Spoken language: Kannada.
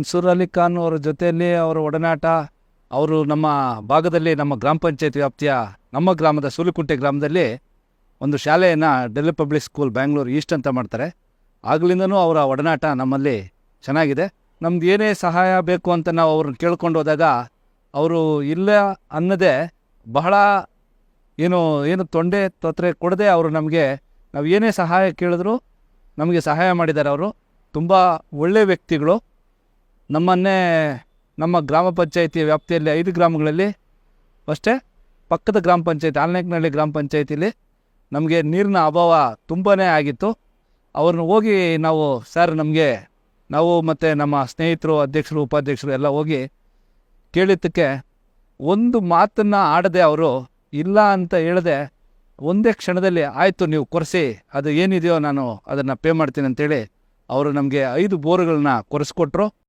ಮನ್ಸೂರ್ ಅಲಿ ಖಾನ್ ಅವರ ಜೊತೆಯಲ್ಲಿ ಅವರ ಒಡನಾಟ, ಅವರು ನಮ್ಮ ಭಾಗದಲ್ಲಿ ನಮ್ಮ ಗ್ರಾಮ ಪಂಚಾಯತ್ ವ್ಯಾಪ್ತಿಯ ನಮ್ಮ ಗ್ರಾಮದ ಸೂಲಿಕುಂಟೆ ಗ್ರಾಮದಲ್ಲಿ ಒಂದು ಶಾಲೆಯನ್ನು Delhi public school Bangalore East ಅಂತ ಮಾಡ್ತಾರೆ. ಆಗ್ಲಿಂದನೂ ಅವರ ಒಡನಾಟ ನಮ್ಮಲ್ಲಿ ಚೆನ್ನಾಗಿದೆ. ನಮ್ದು ಏನೇ ಸಹಾಯ ಬೇಕು ಅಂತ ನಾವು ಅವ್ರನ್ನ ಕೇಳ್ಕೊಂಡು ಹೋದಾಗ ಅವರು ಇಲ್ಲ ಅನ್ನದೇ ಬಹಳ ಏನು ತೊಂದರೆ ಕೊಡದೆ ಅವರು ನಮಗೆ ನಾವು ಏನೇ ಸಹಾಯ ಕೇಳಿದ್ರು ನಮಗೆ ಸಹಾಯ ಮಾಡಿದ್ದಾರೆ. ಅವರು ತುಂಬ ಒಳ್ಳೆಯ ವ್ಯಕ್ತಿಗಳು. ನಮ್ಮನ್ನೇ ನಮ್ಮ ಗ್ರಾಮ ಪಂಚಾಯಿತಿ ವ್ಯಾಪ್ತಿಯಲ್ಲಿ 5 ಗ್ರಾಮಗಳಲ್ಲಿ ಅಷ್ಟೇ ಪಕ್ಕದ ಗ್ರಾಮ ಪಂಚಾಯತಿ ಆಲ್ನಾಯಕನಹಳ್ಳಿ ಗ್ರಾಮ ಪಂಚಾಯತಿಲಿ ನಮಗೆ ನೀರಿನ ಅಭಾವ ತುಂಬಾ ಆಗಿತ್ತು. ಅವ್ರನ್ನ ಹೋಗಿ ನಾವು ಮತ್ತು ನಮ್ಮ ಸ್ನೇಹಿತರು, ಅಧ್ಯಕ್ಷರು, ಉಪಾಧ್ಯಕ್ಷರು ಎಲ್ಲ ಹೋಗಿ ಕೇಳಿದ್ದಕ್ಕೆ ಒಂದು ಮಾತನ್ನು ಆಡದೆ, ಅವರು ಇಲ್ಲ ಅಂತ ಹೇಳದೆ ಒಂದೇ ಕ್ಷಣದಲ್ಲಿ ಆಯಿತು ನೀವು ಕೊರೆಸಿ, ಅದು ಏನಿದೆಯೋ ನಾನು ಅದನ್ನು ಪೇ ಮಾಡ್ತೀನಿ ಅಂತೇಳಿ ಅವರು ನಮಗೆ 5 ಬೋರ್ಗಳನ್ನ ಕೊರೆಸ್ಕೊಟ್ರು.